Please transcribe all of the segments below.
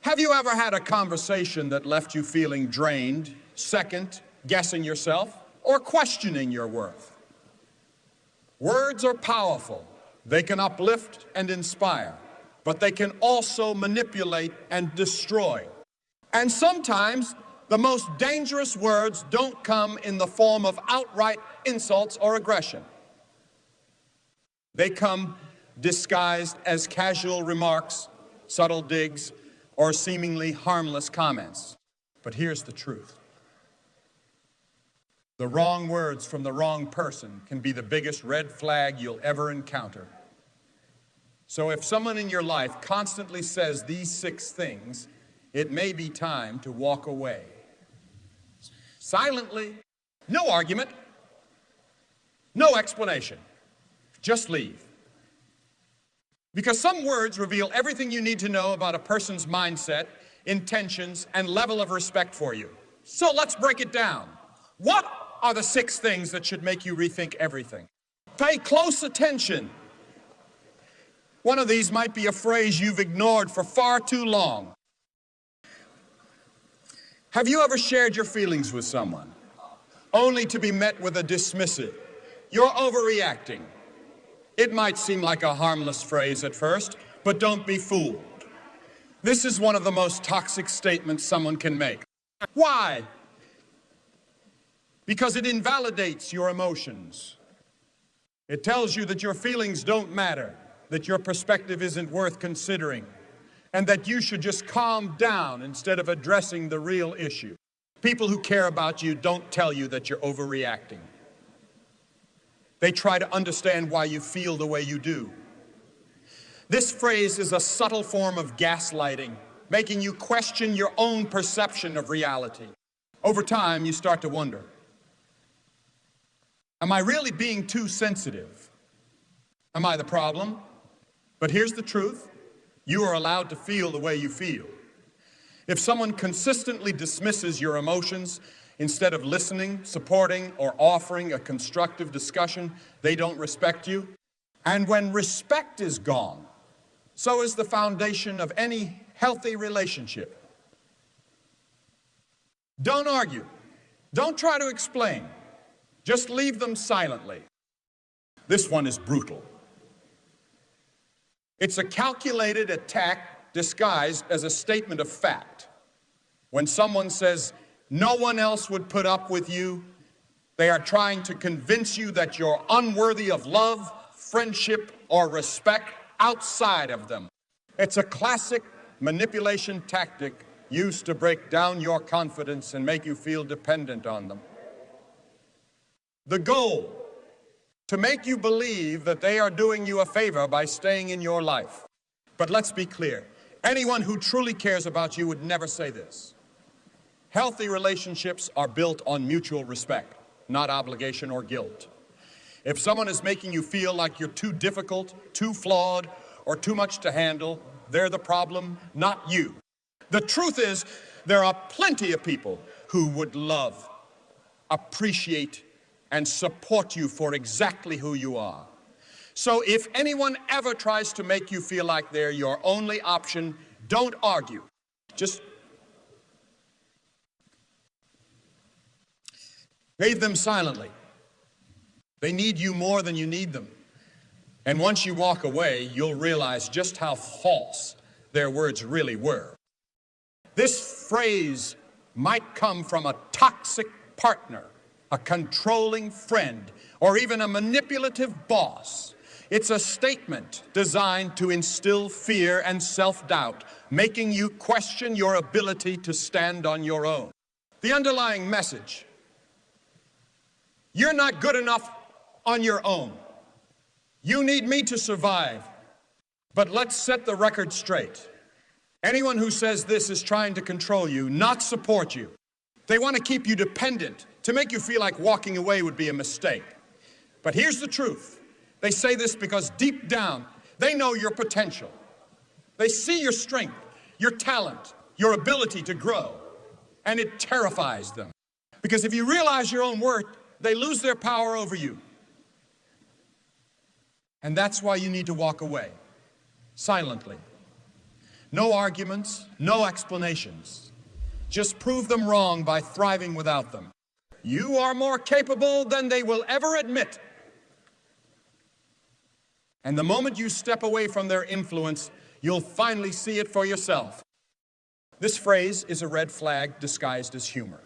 Have you ever had a conversation that left you feeling drained, second, guessing yourself, or questioning your worth? Words are powerful. They can uplift and inspire, but they can also manipulate and destroy. And sometimes the most dangerous words don't come in the form of outright insults or aggression. They come disguised as casual remarks, subtle digs, or seemingly harmless comments. But here's the truth. The wrong words from the wrong person can be the biggest red flag you'll ever encounter. So if someone in your life constantly says these 6 things, it may be time to walk away. Silently, no argument, no explanation, just leave. Because some words reveal everything you need to know about a person's mindset, intentions, and level of respect for you. So let's break it down. What are the 6 things that should make you rethink everything? Pay close attention. One of these might be a phrase you've ignored for far too long. Have you ever shared your feelings with someone, only to be met with a dismissive, "You're overreacting"? It might seem like a harmless phrase at first, but don't be fooled. This is one of the most toxic statements someone can make. Why? Because it invalidates your emotions. It tells you that your feelings don't matter, that your perspective isn't worth considering, and that you should just calm down instead of addressing the real issue. People who care about you don't tell you that you're overreacting. They try to understand why you feel the way you do. This phrase is a subtle form of gaslighting, making you question your own perception of reality. Over time, you start to wonder, am I really being too sensitive? Am I the problem? But here's the truth. You are allowed to feel the way you feel. If someone consistently dismisses your emotions, instead of listening, supporting, or offering a constructive discussion, they don't respect you. And when respect is gone, so is the foundation of any healthy relationship. Don't argue. Don't try to explain. Just leave them silently. This one is brutal. It's a calculated attack disguised as a statement of fact. When someone says, "No one else would put up with you," they are trying to convince you that you're unworthy of love, friendship, or respect outside of them. It's a classic manipulation tactic used to break down your confidence and make you feel dependent on them. The goal, to make you believe that they are doing you a favor by staying in your life. But let's be clear, anyone who truly cares about you would never say this. Healthy relationships are built on mutual respect, not obligation or guilt. If someone is making you feel like you're too difficult, too flawed, or too much to handle, they're the problem, not you. The truth is, there are plenty of people who would love, appreciate, and support you for exactly who you are. So if anyone ever tries to make you feel like they're your only option, don't argue. Just leave them silently. They need you more than you need them. And once you walk away, you'll realize just how false their words really were. This phrase might come from a toxic partner, a controlling friend, or even a manipulative boss. It's a statement designed to instill fear and self-doubt, making you question your ability to stand on your own. The underlying message: you're not good enough on your own. You need me to survive. But let's set the record straight. Anyone who says this is trying to control you, not support you. They want to keep you dependent, to make you feel like walking away would be a mistake. But here's the truth. They say this because deep down, they know your potential. They see your strength, your talent, your ability to grow, and it terrifies them. Because if you realize your own worth, they lose their power over you. And that's why you need to walk away, silently. No arguments, no explanations. Just prove them wrong by thriving without them. You are more capable than they will ever admit. And the moment you step away from their influence, you'll finally see it for yourself. This phrase is a red flag disguised as humor.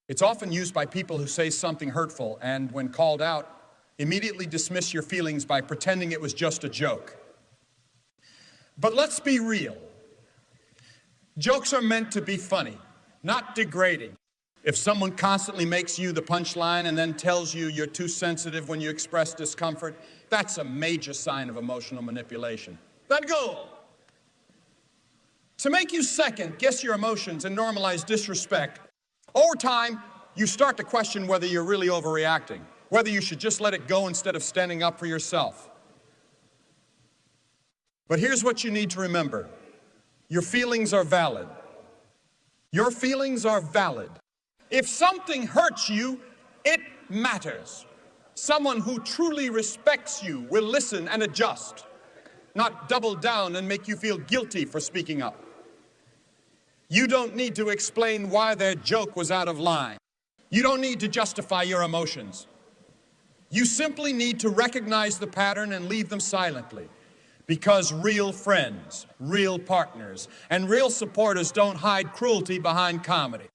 It's often used by people who say something hurtful and, when called out, immediately dismiss your feelings by pretending it was just a joke. But let's be real. Jokes are meant to be funny, not degrading. If someone constantly makes you the punchline and then tells you you're too sensitive when you express discomfort, that's a major sign of emotional manipulation. Let go. To make you second guess your emotions and normalize disrespect, over time, you start to question whether you're really overreacting, whether you should just let it go instead of standing up for yourself. But here's what you need to remember. Your feelings are valid. Your feelings are valid. If something hurts you, it matters. Someone who truly respects you will listen and adjust, not double down and make you feel guilty for speaking up. You don't need to explain why their joke was out of line. You don't need to justify your emotions. You simply need to recognize the pattern and leave them silently. Because real friends, real partners, and real supporters don't hide cruelty behind comedy.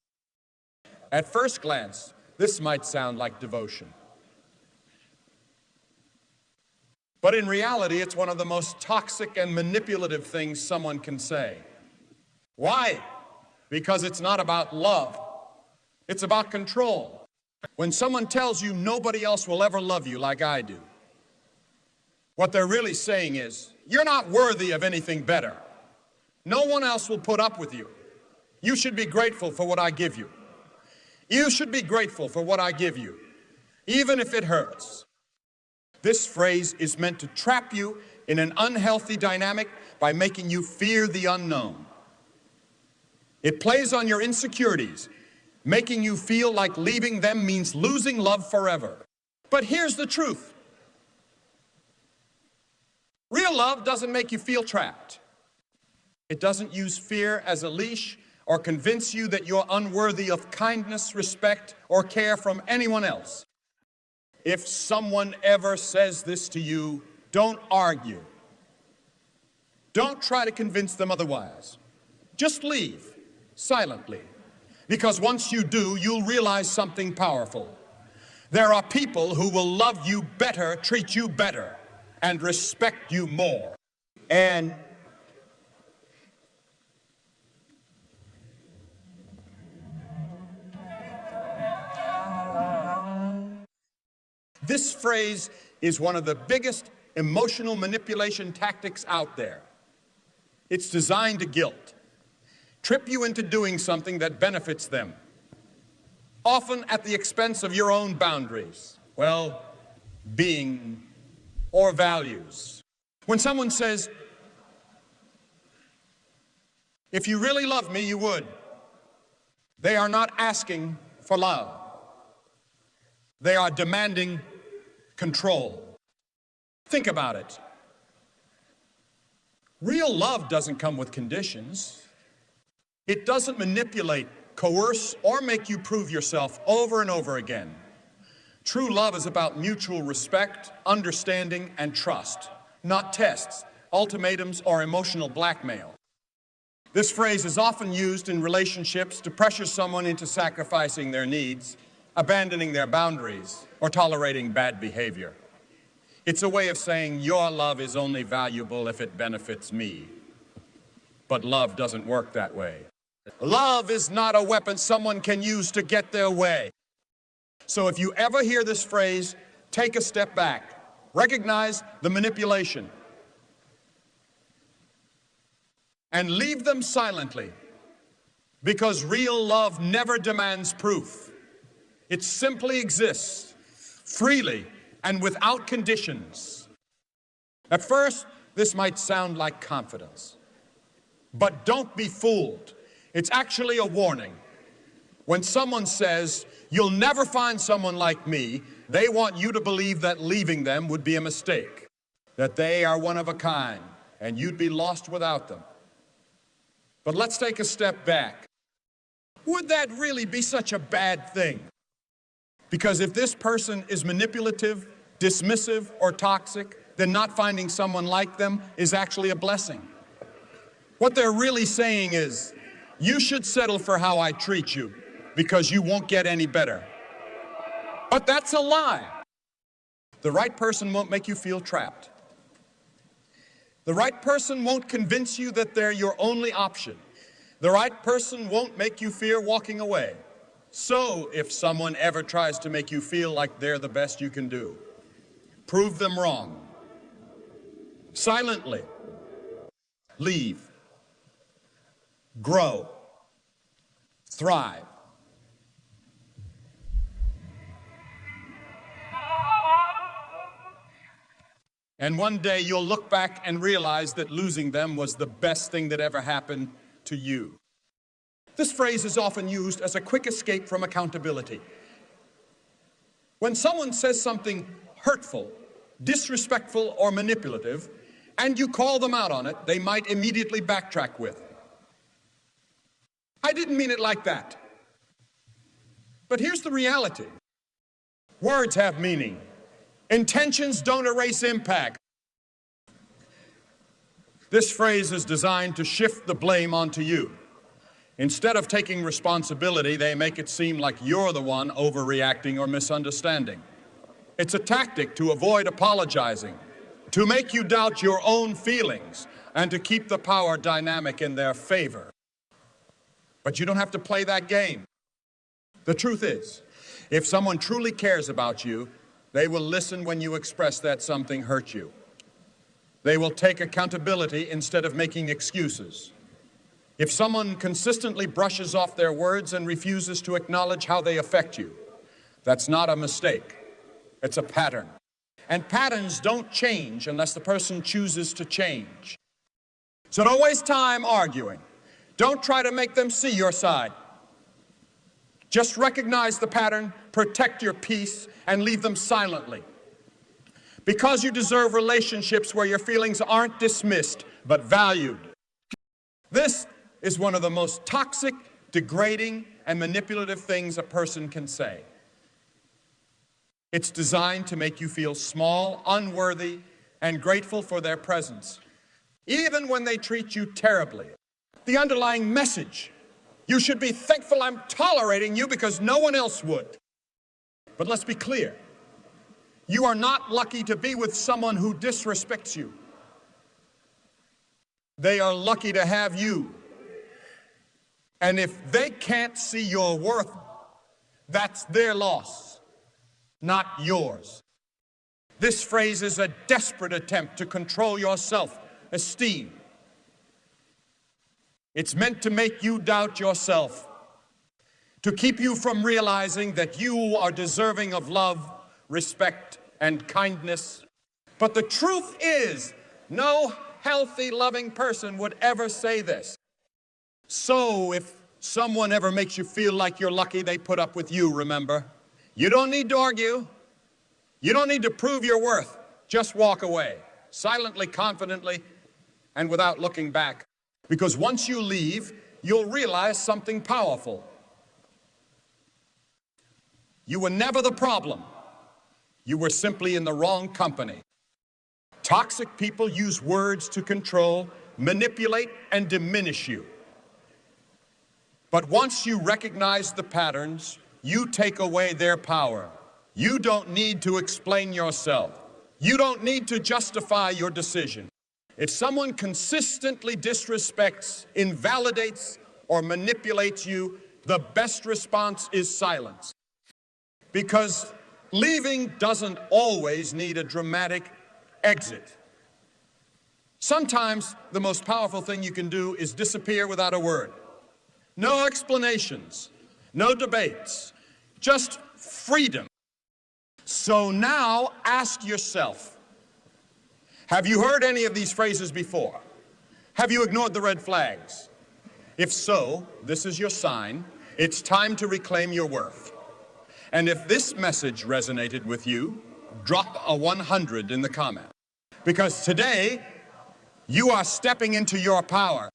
At first glance, this might sound like devotion. But in reality, it's one of the most toxic and manipulative things someone can say. Why? Because it's not about love. It's about control. When someone tells you nobody else will ever love you like I do, what they're really saying is, you're not worthy of anything better. No one else will put up with you. You should be grateful for what I give you. You should be grateful for what I give you, even if it hurts. This phrase is meant to trap you in an unhealthy dynamic by making you fear the unknown. It plays on your insecurities, making you feel like leaving them means losing love forever. But here's the truth. Real love doesn't make you feel trapped. It doesn't use fear as a leash or convince you that you're unworthy of kindness, respect, or care from anyone else. If someone ever says this to you, don't argue. Don't try to convince them otherwise. Just leave. Silently. Because once you do, you'll realize something powerful. There are people who will love you better, treat you better, and respect you more. And this phrase is one of the biggest emotional manipulation tactics out there. It's designed to guilt. Trip you into doing something that benefits them, often at the expense of your own boundaries, well-being, or values. When someone says, if you really love me, you would, they are not asking for love. They are demanding control. Think about it. Real love doesn't come with conditions. It doesn't manipulate, coerce, or make you prove yourself over and over again. True love is about mutual respect, understanding, and trust, not tests, ultimatums, or emotional blackmail. This phrase is often used in relationships to pressure someone into sacrificing their needs, abandoning their boundaries, or tolerating bad behavior. It's a way of saying your love is only valuable if it benefits me. But love doesn't work that way. Love is not a weapon someone can use to get their way. So if you ever hear this phrase, take a step back. Recognize the manipulation. And leave them silently. Because real love never demands proof. It simply exists, freely and without conditions. At first, this might sound like confidence. But don't be fooled. It's actually a warning. When someone says, you'll never find someone like me, they want you to believe that leaving them would be a mistake, that they are one of a kind, and you'd be lost without them. But let's take a step back. Would that really be such a bad thing? Because if this person is manipulative, dismissive, or toxic, then not finding someone like them is actually a blessing. What they're really saying is, you should settle for how I treat you, because you won't get any better. But that's a lie. The right person won't make you feel trapped. The right person won't convince you that they're your only option. The right person won't make you fear walking away. So, if someone ever tries to make you feel like they're the best you can do, prove them wrong. Silently. Leave. Grow. Thrive. And one day you'll look back and realize that losing them was the best thing that ever happened to you. This phrase is often used as a quick escape from accountability. When someone says something hurtful, disrespectful, or manipulative, and you call them out on it, they might immediately backtrack with, "I didn't mean it like that." But here's the reality. Words have meaning. Intentions don't erase impact. This phrase is designed to shift the blame onto you. Instead of taking responsibility, they make it seem like you're the one overreacting or misunderstanding. It's a tactic to avoid apologizing, to make you doubt your own feelings, and to keep the power dynamic in their favor. But you don't have to play that game. The truth is, if someone truly cares about you, they will listen when you express that something hurt you. They will take accountability instead of making excuses. If someone consistently brushes off their words and refuses to acknowledge how they affect you, that's not a mistake. It's a pattern. And patterns don't change unless the person chooses to change. So don't waste time arguing. Don't try to make them see your side. Just recognize the pattern, protect your peace, and leave them silently. Because you deserve relationships where your feelings aren't dismissed, but valued. This is one of the most toxic, degrading, and manipulative things a person can say. It's designed to make you feel small, unworthy, and grateful for their presence, even when they treat you terribly. The underlying message: you should be thankful I'm tolerating you because no one else would. But let's be clear. You are not lucky to be with someone who disrespects you. They are lucky to have you. And if they can't see your worth, that's their loss, not yours. This phrase is a desperate attempt to control your self-esteem. It's meant to make you doubt yourself, to keep you from realizing that you are deserving of love, respect, and kindness. But the truth is, no healthy, loving person would ever say this. So if someone ever makes you feel like you're lucky they put up with you, remember, you don't need to argue. You don't need to prove your worth. Just walk away, silently, confidently, and without looking back. Because once you leave, you'll realize something powerful. You were never the problem. You were simply in the wrong company. Toxic people use words to control, manipulate, and diminish you. But once you recognize the patterns, you take away their power. You don't need to explain yourself. You don't need to justify your decision. If someone consistently disrespects, invalidates, or manipulates you, the best response is silence. Because leaving doesn't always need a dramatic exit. Sometimes the most powerful thing you can do is disappear without a word. No explanations, no debates, just freedom. So now ask yourself, have you heard any of these phrases before? Have you ignored the red flags? If so, this is your sign. It's time to reclaim your worth. And if this message resonated with you, drop a 100 in the comment. Because today, You are stepping into your power.